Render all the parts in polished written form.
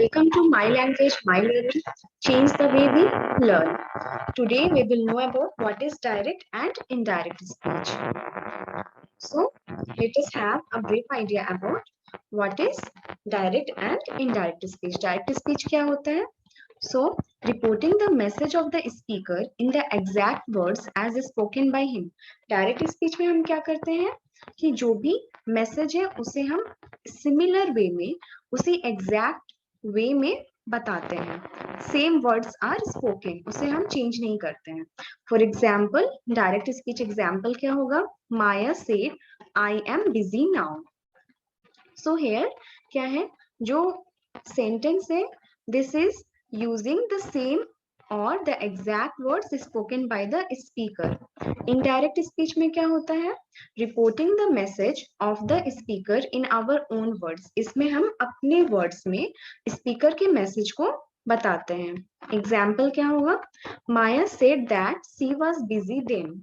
Welcome to My Language, My Learning. Change the way we learn. Today we will know about what is direct and indirect speech. So let us have a brief idea about what is direct and indirect speech. Direct speech क्या होता है? So reporting the message of the speaker in the exact words as spoken by him. Direct speech में हम क्या करते हैं कि जो भी मैसेज है उसे हम सिमिलर वे में उसी एग्जैक्ट वे में बताते हैं. सेम वर्ड्स आर स्पोकन, उसे हम चेंज नहीं करते हैं. For example direct speech example क्या होगा? Maya said I am busy now. So here क्या है? जो सेंटेंस है this is using the same or the exact words spoken by the speaker. Indirect speech में क्या होता है? Reporting the message of the speaker in our own words. इसमें हम अपने words में speaker के message को बताते हैं. Example क्या होगा? Maya said that she was busy then.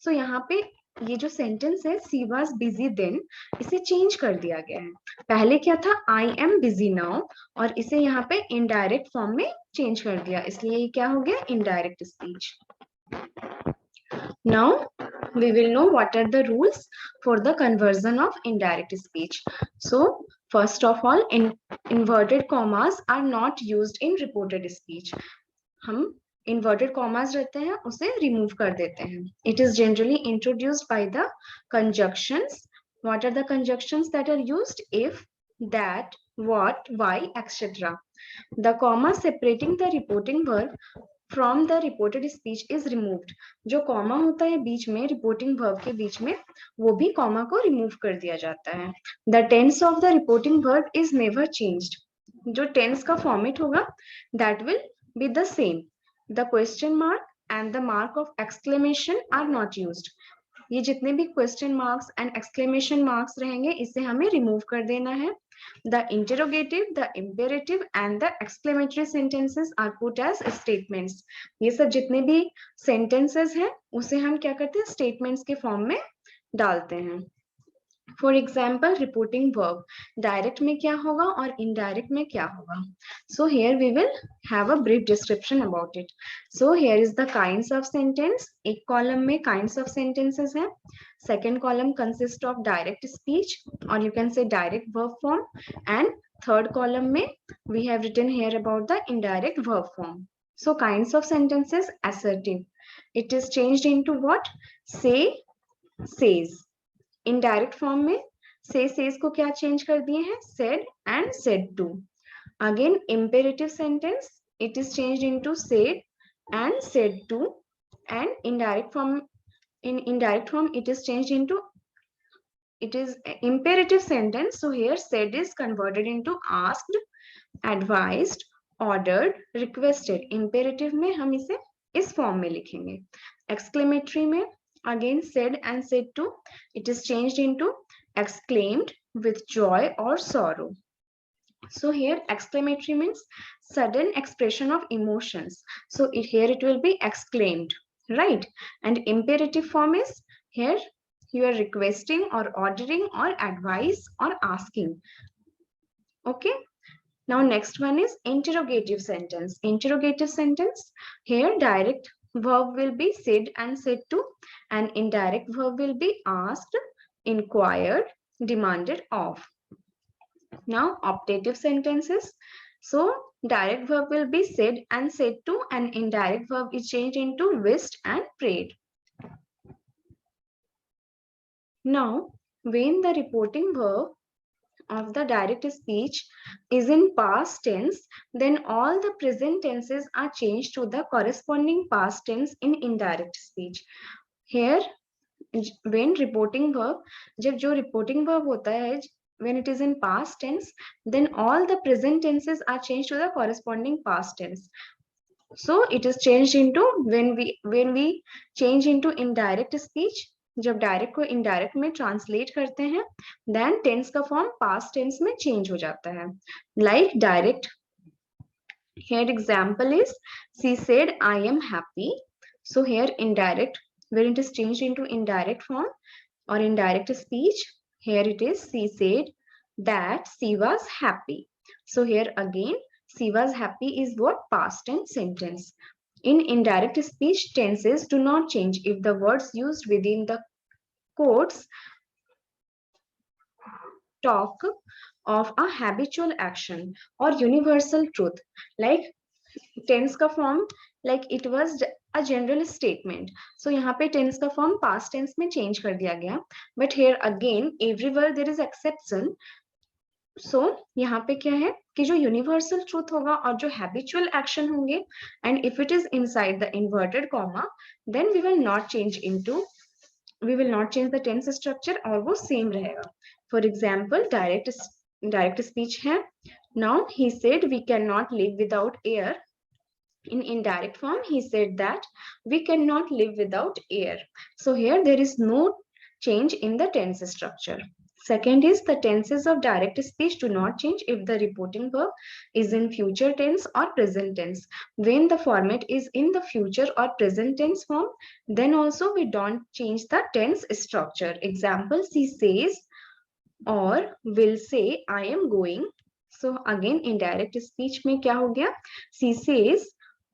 So यहाँ पे ये जो सेंटेंस है सी वॉज बिजी देन, इसे चेंज कर दिया गया है. पहले क्या था? आई एम बिजी नाउ, और इसे यहाँ पे इनडायरेक्ट फॉर्म में चेंज कर दिया, इसलिए ये क्या हो गया? Indirect speech. Now we will know what are the rules for the conversion of indirect speech. So first of all, inverted commas are not used in reported speech. हम inverted commas रहते हैं उसे remove कर देते हैं. It is generally introduced by the conjunctions. What are the conjunctions that are used? If, that, what, why, etc. The comma separating the reporting verb from the reported speech is removed. जो comma होता है बीच में reporting verb के बीच में, वो भी comma को remove कर दिया जाता है. The tense of the reporting verb is never changed. जो टेंस का फॉर्मेट होगा that will be the same. The question mark and the mark of exclamation are not used. ये जितने भी question marks and exclamation marks रहेंगे इसे हमें remove कर देना है. The interrogative, the imperative and the exclamatory sentences are put as statements. ये सब जितने भी sentences हैं उसे हम क्या करते हैं? statements के फॉर्म में डालते हैं. For example, reporting verb direct में क्या होगा और indirect में क्या होगा? So here we will have a brief description about it. So here is the kinds of sentence. एक column में kinds of sentences हैं. Second column consists of direct speech or you can say direct verb form, and third column में we have written here about the indirect verb form. So kinds of sentences: assertive. It is changed into what? Say, says. Indirect form में से says को क्या change कर दिए हैं? Said and said to. Again imperative sentence, it is changed into said and said to. And indirect form it is changed into, it is imperative sentence. So here said is converted into asked, advised, ordered, requested. imperative में हम इसे इस form में लिखेंगे. exclamatory में again said and said to, it is changed into exclaimed with joy or sorrow. So here exclamatory means sudden expression of emotions, so here it will be exclaimed, right? And imperative form is here you are requesting or ordering or advice or asking. Okay, now next one is interrogative sentence. Interrogative sentence, here direct verb will be said and said to, and indirect verb will be asked, inquired, demanded of. Now optative sentences. So direct verb will be said and said to, and indirect verb is changed into wished and prayed. Now when the reporting verb of the direct speech is in past tense, then all the present tenses are changed to the corresponding past tense in indirect speech. Here when reporting verb, जब जो reporting verb होता है when it is in past tense, then all the present tenses are changed to the corresponding past tense. So it is changed into, when we change into indirect speech, जब direct को indirect में translate करते हैं, then tense का form past tense में change हो जाता है. Like direct, here example is she said I am happy. So here indirect, when it is changed into indirect form or indirect speech, here it is she said that she was happy. So here again She was happy is what? Past tense sentence. In indirect speech, tenses do not change if the words used within the quotes talk of a habitual action or universal truth. Like tense का form like it was a general statement, so यहाँ पे tense का form past tense में change कर दिया गया, but here again everywhere there is exception. So यहाँ पे क्या है कि जो यूनिवर्सल ट्रूथ होगा और जो हैबिचुअल एक्शन होंगे, and if it is inside the inverted comma, then we will not change the tense structure, और वो सेम रहेगा. फॉर एग्जाम्पल डायरेक्ट स्पीच है. Now he said we cannot live without air. In indirect form, he said that we cannot live without air. So here there is no change in the tense structure. Second is the tenses of direct speech do not change if the reporting verb is in future tense or present tense. When the format is in the future or present tense form, then also we don't change the tense structure. Example, she says or will say I am going. So again indirect speech में क्या हो गया? She says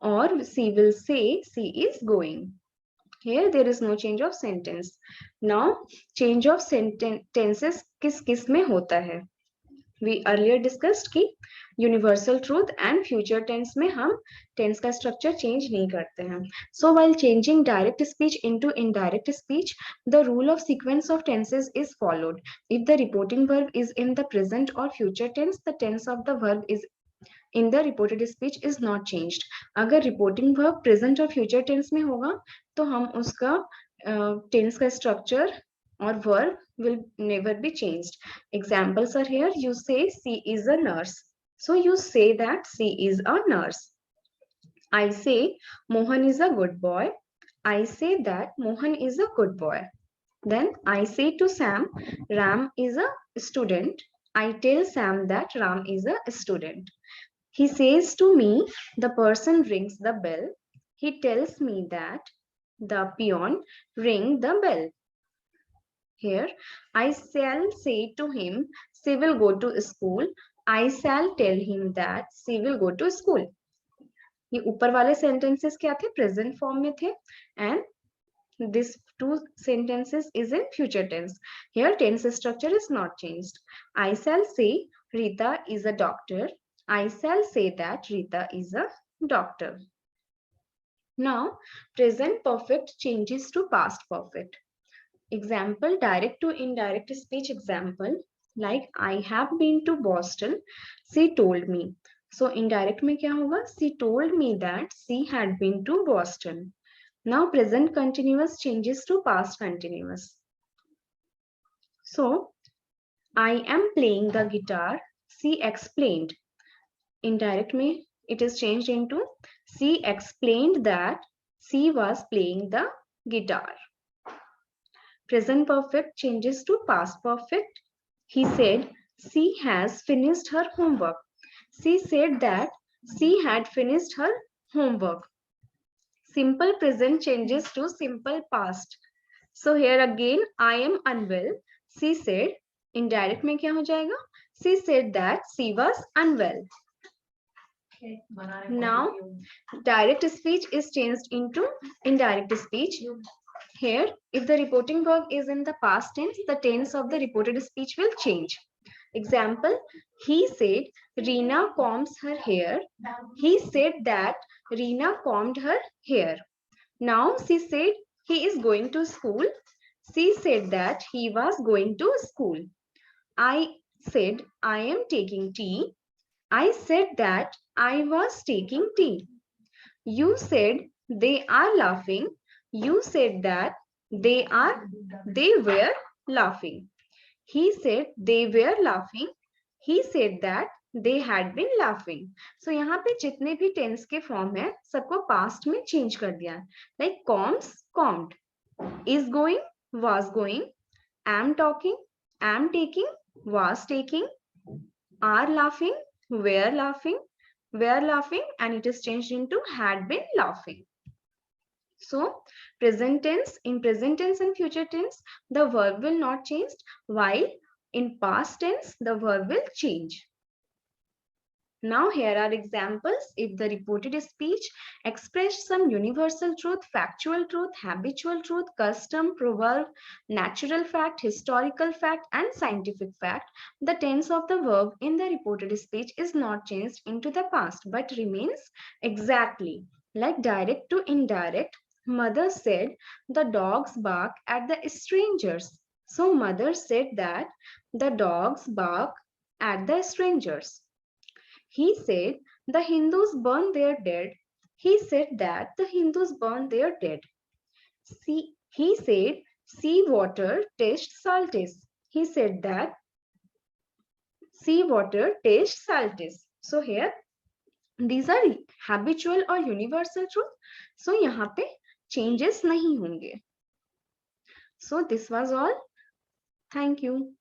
or she will say she is going. Here there is no change of sentence. Now change of tenses किस में होता है? We earlier discussed कि universal truth and future tense में हम tense का structure change नहीं करते हैं. So while changing direct speech into indirect speech, the rule of sequence of tenses is followed. If the reporting verb is in the present or future tense, the tense of the verb is in the reported speech is not changed. अगर reporting verb present और future tense में होगा तो हम उसका tense का structure or verb will never be changed. Examples are here. You say she is a nurse, so you say that she is a nurse. I say Mohan is a good boy. I say that Mohan is a good boy. Then I say to Sam, Ram is a student. I tell Sam that Ram is a student. He says to me, the person rings the bell. He tells me that the peon ring the bell. Here, I shall say to him, she will go to school. I shall tell him that she will go to school. ये ऊपर वाले sentences क्या थे? Present form में थे, and this two sentences is in future tense. Here tense structure is not changed. I shall say Rita is a doctor. I shall say that Rita is a doctor. Now present perfect changes to past perfect. Example, direct to indirect speech example, like I have been to Boston. She told me. So indirect में क्या होगा? She told me that she had been to Boston. Now present continuous changes to past continuous. So I am playing the guitar. She explained. Indirect में it is changed into she explained that she was playing the guitar. Present perfect changes to past perfect. He said she has finished her homework. She said that she had finished her homework. Simple present changes to simple past. So here again I am unwell. She said. Indirect में क्या हो जाएगा? She said that she was unwell. Now direct speech is changed into indirect speech. Here, if the reporting verb is in the past tense, the tense of the reported speech will change. Example, he said Reena combs her hair. He said that Reena combed her hair. Now she said he is going to school. She said that he was going to school. I said I am taking tea. I said that I was taking tea. You said they are laughing. You said that they were laughing. He said they were laughing. He said that they had been laughing. So यहाँ पे जितने भी tense के form है सबको past में change कर दिया है. Like combs, combed. Is going, was going. Am talking, am taking, was taking. Are laughing, were laughing, and it is changed into had been laughing. So present tense, in present tense and future tense, the verb will not change, while in past tense, the verb will change. Now, here are examples. If the reported speech expressed some universal truth, factual truth, habitual truth, custom, proverb, natural fact, historical fact, and scientific fact, the tense of the verb in the reported speech is not changed into the past but remains exactly. Like direct to indirect, mother said the dogs bark at the strangers. So, mother said that the dogs bark at the strangers. He said the Hindus burn their dead. He said that the Hindus burn their dead. He said sea water tastes saltish. He said that sea water tastes saltish. So here these are habitual or universal truth. So यहाँ पे changes नहीं होंगे. So this was all. Thank you.